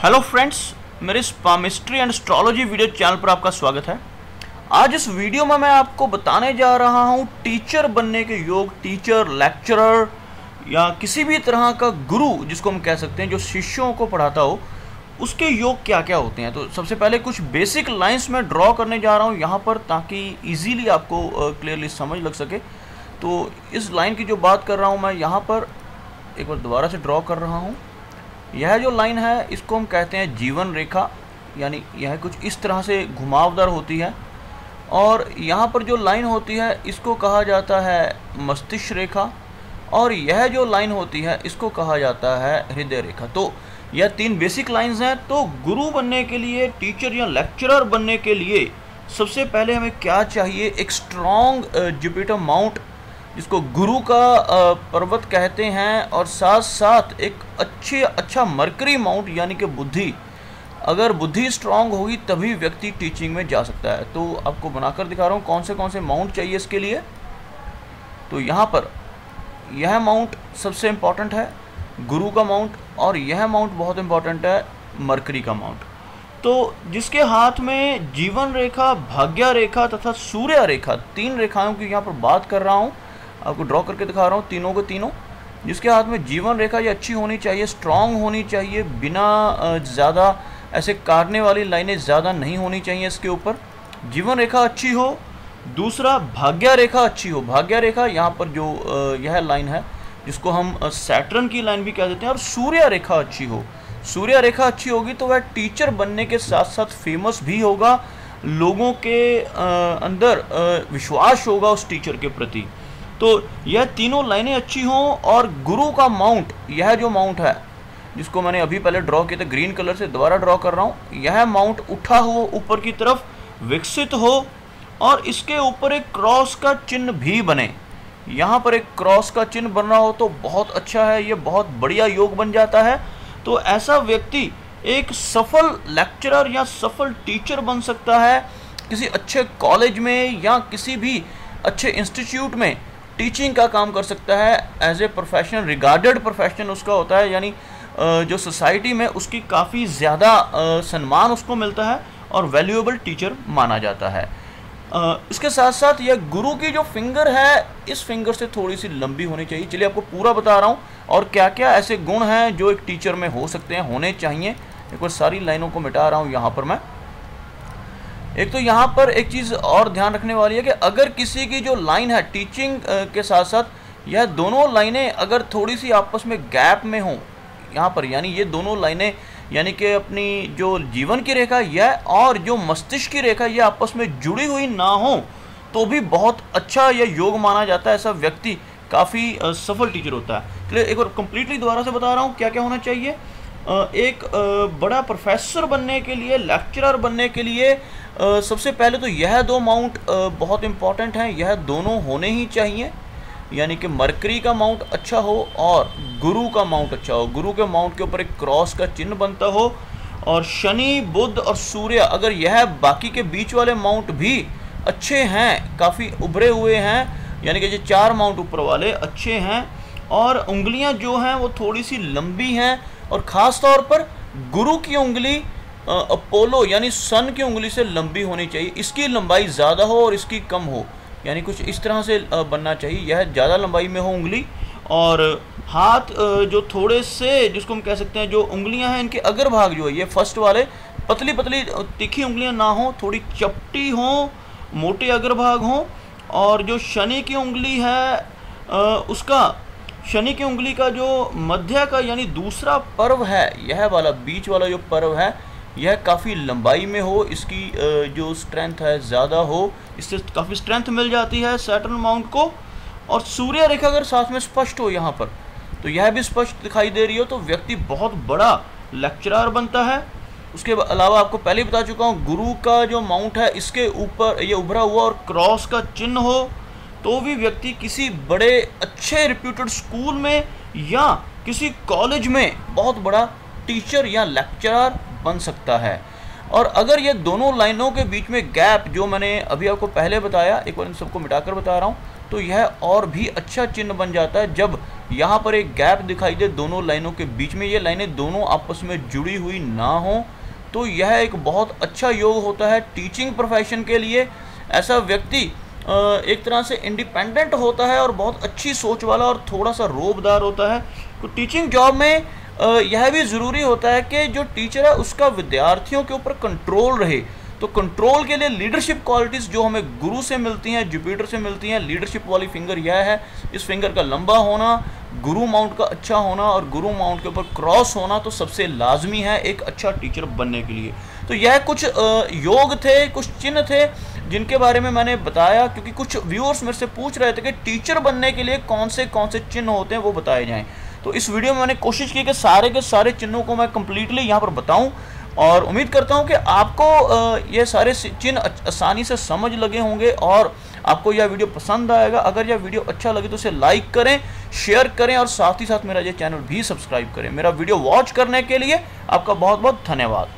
Hello friends, मेरे palmistry and astrology video channel पर आपका स्वागत है। आज इस वीडियो में मैं आपको बताने जा रहा हूँ टीचर बनने के योग, टीचर, लेक्चरर या किसी भी तरह का गुरु जिसको हम कह सकते हैं, जो शिष्यों को पढ़ाता हो, उसके योग क्या क्या होते हैं। तो सबसे पहले कुछ बेसिक लाइंस में ड्रॉ करने जा रहा हूँ यहाँ पर, ताकि ईजीली आपको क्लियरली समझ लग सके। तो इस लाइन की जो बात कर रहा हूँ मैं यहाँ पर एक बार दोबारा से ड्रॉ कर रहा हूँ। यह जो लाइन है इसको हम कहते हैं जीवन रेखा, यानी यह कुछ इस तरह से घुमावदार होती है। और यहाँ पर जो लाइन होती है इसको कहा जाता है मस्तिष्क रेखा, और यह जो लाइन होती है इसको कहा जाता है हृदय रेखा। तो यह तीन बेसिक लाइंस हैं। तो गुरु बनने के लिए, टीचर या लेक्चरर बनने के लिए सबसे पहले हमें क्या चाहिए? एक स्ट्रॉन्ग जुपिटर माउंट, जिसको गुरु का पर्वत कहते हैं, और साथ साथ एक अच्छा मरकरी माउंट, यानी कि बुद्धि। अगर बुद्धि स्ट्रांग होगी तभी व्यक्ति टीचिंग में जा सकता है। तो आपको बनाकर दिखा रहा हूँ कौन से माउंट चाहिए इसके लिए। तो यहाँ पर यह माउंट सबसे इम्पॉर्टेंट है, गुरु का माउंट, और यह माउंट बहुत इम्पॉर्टेंट है, मरकरी का माउंट। तो जिसके हाथ में जीवन रेखा, भाग्य रेखा तथा सूर्य रेखा, तीन रेखाओं की यहाँ पर बात कर रहा हूँ, आपको ड्रॉ करके दिखा रहा हूँ तीनों को तीनों। जिसके हाथ में जीवन रेखा ये अच्छी होनी चाहिए, स्ट्रांग होनी चाहिए, बिना ज़्यादा ऐसे काटने वाली लाइनें ज़्यादा नहीं होनी चाहिए इसके ऊपर। जीवन रेखा अच्छी हो। दूसरा, भाग्य रेखा अच्छी हो। भाग्य रेखा यहाँ पर जो यह लाइन है जिसको हम सैटर्न की लाइन भी कह देते हैं। और सूर्य रेखा अच्छी हो। सूर्य रेखा अच्छी होगी तो वह टीचर बनने के साथ साथ फेमस भी होगा, लोगों के अंदर विश्वास होगा उस टीचर के प्रति। तो यह तीनों लाइनें अच्छी हों। और गुरु का माउंट, यह जो माउंट है जिसको मैंने अभी पहले ड्रॉ किया था ग्रीन कलर से, दोबारा ड्रॉ कर रहा हूँ, यह माउंट उठा हो, ऊपर की तरफ विकसित हो, और इसके ऊपर एक क्रॉस का चिन्ह भी बने। यहाँ पर एक क्रॉस का चिन्ह बन रहा हो तो बहुत अच्छा है, ये बहुत बढ़िया योग बन जाता है। तो ऐसा व्यक्ति एक सफल लेक्चरर या सफल टीचर बन सकता है, किसी अच्छे कॉलेज में या किसी भी अच्छे इंस्टीट्यूट में टीचिंग का काम कर सकता है। As a profession, regarded profession उसका होता है, यानी जो सोसाइटी में उसकी काफ़ी ज़्यादा सम्मान उसको मिलता है और वैल्यूएबल टीचर माना जाता है। इसके साथ साथ यह गुरु की जो फिंगर है, इस फिंगर से थोड़ी सी लंबी होनी चाहिए। चलिए आपको पूरा बता रहा हूँ और क्या क्या ऐसे गुण हैं जो एक टीचर में हो सकते हैं, होने चाहिए। एक बार सारी लाइनों को मिटा रहा हूँ यहाँ पर मैं। एक तो यहाँ पर एक चीज़ और ध्यान रखने वाली है कि अगर किसी की जो लाइन है टीचिंग के साथ साथ, यह दोनों लाइनें अगर थोड़ी सी आपस में गैप में हों यहाँ पर, यानी ये दोनों लाइनें, यानी कि अपनी जो जीवन की रेखा यह और जो मस्तिष्क की रेखा ये आपस में जुड़ी हुई ना हो, तो भी बहुत अच्छा यह योग माना जाता है। ऐसा व्यक्ति काफ़ी सफल टीचर होता है। चलिए एक बार कंप्लीटली दोबारा से बता रहा हूँ क्या क्या होना चाहिए। एक बड़ा प्रोफेसर बनने के लिए, लेक्चरर बनने के लिए सबसे पहले तो यह दो माउंट बहुत इम्पॉर्टेंट हैं, यह दोनों होने ही चाहिए। यानी कि मरकरी का माउंट अच्छा हो और गुरु का माउंट अच्छा हो। गुरु के माउंट के ऊपर एक क्रॉस का चिन्ह बनता हो। और शनि, बुध और सूर्य, अगर यह बाकी के बीच वाले माउंट भी अच्छे हैं, काफ़ी उभरे हुए हैं, यानी कि ये चार माउंट ऊपर वाले अच्छे हैं, और उंगलियां जो हैं वो थोड़ी सी लंबी हैं, और ख़ास तौर पर गुरु की उंगली अपोलो यानी सन की उंगली से लंबी होनी चाहिए। इसकी लंबाई ज़्यादा हो और इसकी कम हो, यानी कुछ इस तरह से बनना चाहिए। यह ज़्यादा लंबाई में हो उंगली, और हाथ जो थोड़े से, जिसको हम कह सकते हैं, जो उंगलियां हैं इनके अग्र भाग जो है, ये फर्स्ट वाले पतली पतली तीखी उंगलियां ना हो, थोड़ी चपटी हो, मोटे अग्र भाग हो। और जो शनि की उंगली है उसका, शनि की उंगली का जो मध्य का यानी दूसरा पर्व है, यह वाला बीच वाला जो पर्व है, यह काफ़ी लंबाई में हो, इसकी जो स्ट्रेंथ है ज़्यादा हो, इससे काफ़ी स्ट्रेंथ मिल जाती है सैटर्न माउंट को। और सूर्य रेखा अगर साथ में स्पष्ट हो यहाँ पर, तो यह भी स्पष्ट दिखाई दे रही हो, तो व्यक्ति बहुत बड़ा लेक्चरर बनता है। उसके अलावा आपको पहले बता चुका हूँ, गुरु का जो माउंट है इसके ऊपर ये उभरा हुआ और क्रॉस का चिन्ह हो, तो भी व्यक्ति किसी बड़े अच्छे रिप्यूटेड स्कूल में या किसी कॉलेज में बहुत बड़ा टीचर या लेक्चरर बन सकता है। और अगर ये दोनों लाइनों के बीच में गैप, जो मैंने अभी आपको पहले बताया, एक बार इन सबको मिटाकर बता रहा हूँ, तो यह और भी अच्छा चिन्ह बन जाता है। जब यहाँ पर एक गैप दिखाई दे दोनों लाइनों के बीच में, ये लाइनें दोनों आपस में जुड़ी हुई ना हो, तो यह एक बहुत अच्छा योग होता है टीचिंग प्रोफेशन के लिए। ऐसा व्यक्ति एक तरह से इंडिपेंडेंट होता है और बहुत अच्छी सोच वाला और थोड़ा सा रोबदार होता है। तो टीचिंग जॉब में यह भी ज़रूरी होता है कि जो टीचर है उसका विद्यार्थियों के ऊपर कंट्रोल रहे। तो कंट्रोल के लिए लीडरशिप क्वालिटीज़ जो हमें गुरु से मिलती हैं, जुपिटर से मिलती हैं, लीडरशिप वाली फिंगर यह है, इस फिंगर का लंबा होना, गुरु माउंट का अच्छा होना और गुरु माउंट के ऊपर क्रॉस होना तो सबसे लाजमी है एक अच्छा टीचर बनने के लिए। तो यह कुछ योग थे, कुछ चिन्ह थे जिनके बारे में मैंने बताया, क्योंकि कुछ व्यूअर्स मेरे से पूछ रहे थे कि टीचर बनने के लिए कौन से चिन्ह होते हैं वो बताए जाएँ। तो इस वीडियो में मैंने कोशिश की कि सारे के सारे चिन्हों को मैं कंप्लीटली यहाँ पर बताऊँ और उम्मीद करता हूँ कि आपको ये सारे चिन्ह आसानी से समझ लगे होंगे और आपको यह वीडियो पसंद आएगा। अगर यह वीडियो अच्छा लगे तो इसे लाइक करें, शेयर करें और साथ ही साथ मेरा ये चैनल भी सब्सक्राइब करें। मेरा वीडियो वॉच करने के लिए आपका बहुत बहुत धन्यवाद।